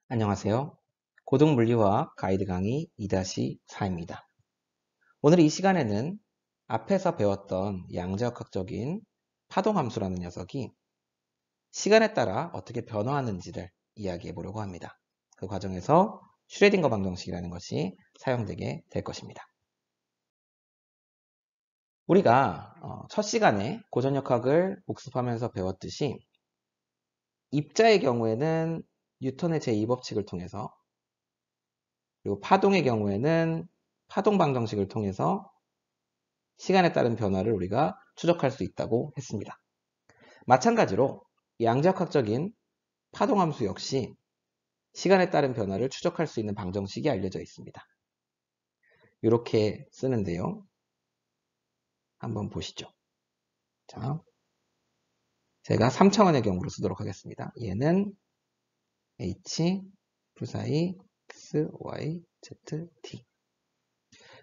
안녕하세요. 고등물리화학 가이드 강의 2-4입니다. 오늘 이 시간에는 앞에서 배웠던 양자역학적인 파동함수라는 녀석이 시간에 따라 어떻게 변화하는지를 이야기해 보려고 합니다. 그 과정에서 슈레딩거 방정식이라는 것이 사용되게 될 것입니다. 우리가 첫 시간에 고전역학을 복습하면서 배웠듯이 입자의 경우에는 뉴턴의 제2법칙을 통해서, 그리고 파동의 경우에는 파동 방정식을 통해서 시간에 따른 변화를 우리가 추적할 수 있다고 했습니다. 마찬가지로 양자역학적인 파동함수 역시 시간에 따른 변화를 추적할 수 있는 방정식이 알려져 있습니다. 이렇게 쓰는데요. 한번 보시죠. 자, 제가 3차원의 경우로 쓰도록 하겠습니다. 얘는 h 부사이 x, y, z, t.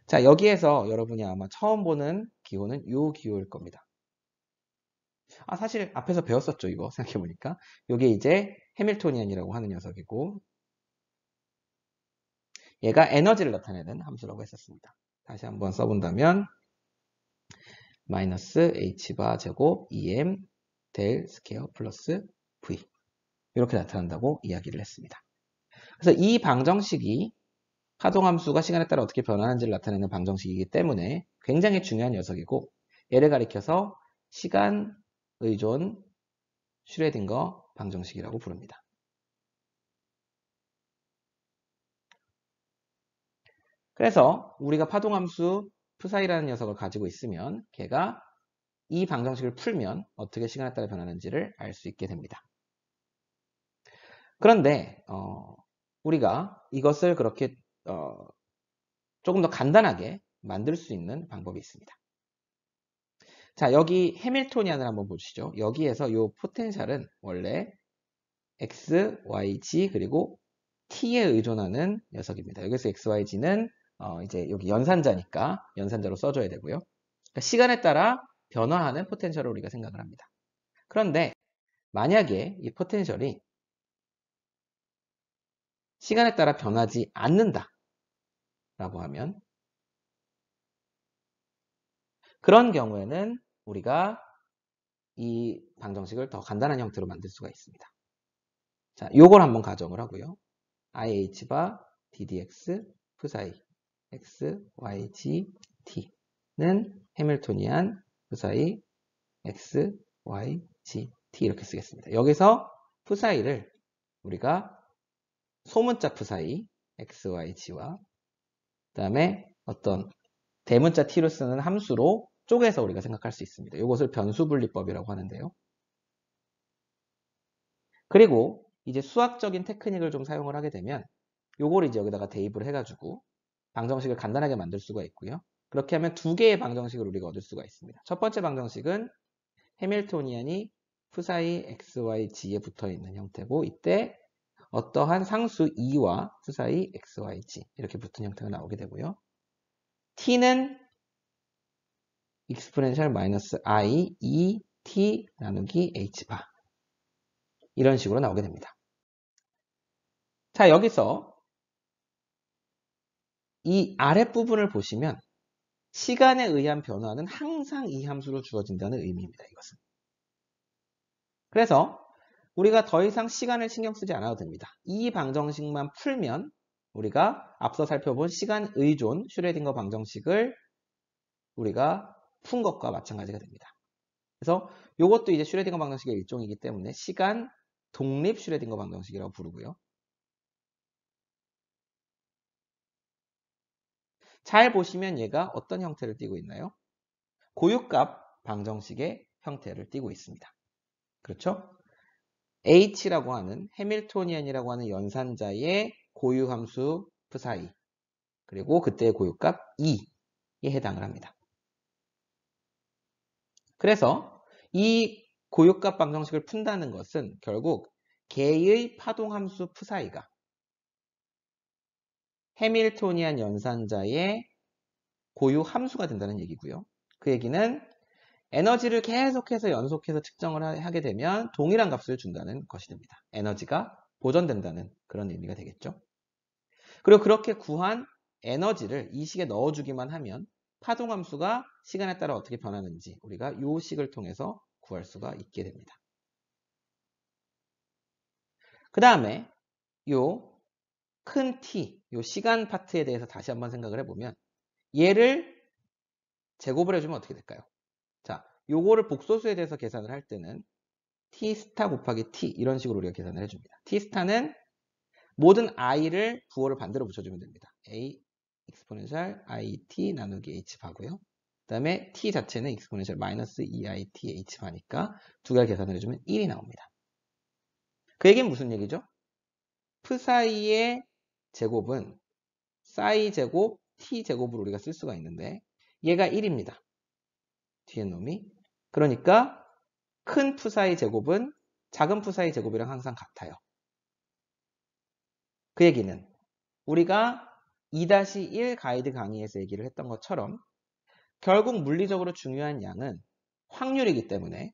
자, 여기에서 여러분이 아마 처음 보는 기호는 이 기호일 겁니다. 사실 앞에서 배웠었죠, 이거 생각해보니까. 이게 이제 해밀토니안이라고 하는 녀석이고, 얘가 에너지를 나타내는 함수라고 했었습니다. 다시 한번 써본다면 마이너스 h바 제곱 em 델 스퀘어 플러스 v, 이렇게 나타난다고 이야기를 했습니다. 그래서 이 방정식이 파동함수가 시간에 따라 어떻게 변하는지를 나타내는 방정식이기 때문에 굉장히 중요한 녀석이고, 얘를 가리켜서 시간 의존 슈레딩거 방정식이라고 부릅니다. 그래서 우리가 파동함수 프사이라는 녀석을 가지고 있으면 걔가 이 방정식을 풀면 어떻게 시간에 따라 변하는지를 알 수 있게 됩니다. 그런데 우리가 이것을 그렇게 조금 더 간단하게 만들 수 있는 방법이 있습니다. 자, 여기 해밀토니안을 한번 보시죠. 여기에서 이 포텐셜은 원래 x, y, g 그리고 t에 의존하는 녀석입니다. 여기서 x, y, g는 이제 여기 연산자니까 연산자로 써줘야 되고요. 그러니까 시간에 따라 변화하는 포텐셜을 우리가 생각을 합니다. 그런데 만약에 이 포텐셜이 시간에 따라 변하지 않는다 라고 하면, 그런 경우에는 우리가 이 방정식을 더 간단한 형태로 만들 수가 있습니다. 자, 요걸 한번 가정을 하고요. IH바 DDX 프사이 X, Y, G, T는 해밀토니안 프사이 X, Y, G, T 이렇게 쓰겠습니다. 여기서 프사이를 우리가 소문자 프사이 X, Y, G와 그 다음에 어떤 대문자 T로 쓰는 함수로 쪼개서 우리가 생각할 수 있습니다. 이것을 변수분리법이라고 하는데요. 그리고 이제 수학적인 테크닉을 좀 사용을 하게 되면 요걸 이제 여기다가 대입을 해가지고 방정식을 간단하게 만들 수가 있고요. 그렇게 하면 두 개의 방정식을 우리가 얻을 수가 있습니다. 첫 번째 방정식은 해밀토니안이 프사이 XY, G에 붙어 있는 형태고, 이때 어떠한 상수 2와 프사이 XY, G 이렇게 붙은 형태가 나오게 되고요. T는 익스포넨셜 마이너스 I, E, T 나누기 H바, 이런 식으로 나오게 됩니다. 자, 여기서 이 아랫부분을 보시면 시간에 의한 변화는 항상 이 함수로 주어진다는 의미입니다. 이것은. 그래서 우리가 더 이상 시간을 신경 쓰지 않아도 됩니다. 이 방정식만 풀면 우리가 앞서 살펴본 시간 의존 슈레딩거 방정식을 우리가 푼 것과 마찬가지가 됩니다. 그래서 이것도 이제 슈레딩거 방정식의 일종이기 때문에 시간 독립 슈레딩거 방정식이라고 부르고요. 잘 보시면 얘가 어떤 형태를 띠고 있나요? 고유값 방정식의 형태를 띠고 있습니다. 그렇죠? H라고 하는 해밀토니안이라고 하는 연산자의 고유함수 프사이, 그리고 그때의 고유값 E에 해당을 합니다. 그래서 이 고유값 방정식을 푼다는 것은 결국 개의 파동함수 프사이가 해밀토니안 연산자의 고유함수가 된다는 얘기고요. 그 얘기는 에너지를 계속해서 연속해서 측정을 하게 되면 동일한 값을 준다는 것이 됩니다. 에너지가 보존된다는 그런 의미가 되겠죠. 그리고 그렇게 구한 에너지를 이 식에 넣어주기만 하면 파동함수가 시간에 따라 어떻게 변하는지 우리가 이 식을 통해서 구할 수가 있게 됩니다. 그 다음에 요 큰 t, 요 시간 파트에 대해서 다시 한번 생각을 해보면 얘를 제곱을 해주면 어떻게 될까요? 자, 요거를 복소수에 대해서 계산을 할 때는 t 스타 곱하기 t 이런 식으로 우리가 계산을 해줍니다. t 스타는 모든 i를 부호를 반대로 붙여주면 됩니다. a 익스포넨셜 it 나누기 h 바고요. 그 다음에 t 자체는 익스포넨셜 마이너스 2it h 바니까 두 개를 계산을 해주면 1이 나옵니다. 그 얘기는 무슨 얘기죠? 프사이의 제곱은 사이 제곱 t 제곱으로 우리가 쓸 수가 있는데 얘가 1입니다. 뒤에 놈이. 그러니까 큰 푸사이 제곱은 작은 푸사이 제곱이랑 항상 같아요. 그 얘기는 우리가 2-1 가이드 강의에서 얘기를 했던 것처럼 결국 물리적으로 중요한 양은 확률이기 때문에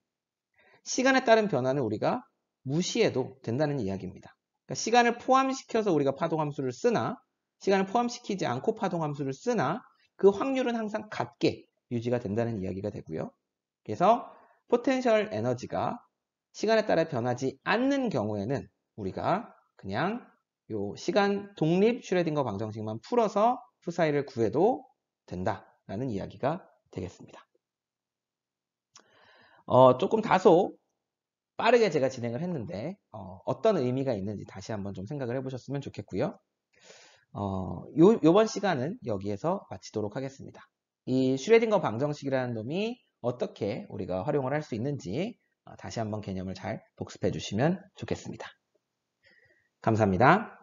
시간에 따른 변화는 우리가 무시해도 된다는 이야기입니다. 그러니까 시간을 포함시켜서 우리가 파동함수를 쓰나 시간을 포함시키지 않고 파동함수를 쓰나 그 확률은 항상 같게 유지가 된다는 이야기가 되고요. 그래서 포텐셜 에너지가 시간에 따라 변하지 않는 경우에는 우리가 그냥 요 시간 독립 슈레딩거 방정식만 풀어서 푸사이를 구해도 된다라는 이야기가 되겠습니다. 조금 다소 빠르게 제가 진행을 했는데 어떤 의미가 있는지 다시 한번 좀 생각을 해보셨으면 좋겠고요. 요번 시간은 여기에서 마치도록 하겠습니다. 이 슈레딩거 방정식이라는 놈이 어떻게 우리가 활용을 할 수 있는지 다시 한번 개념을 잘 복습해 주시면 좋겠습니다. 감사합니다.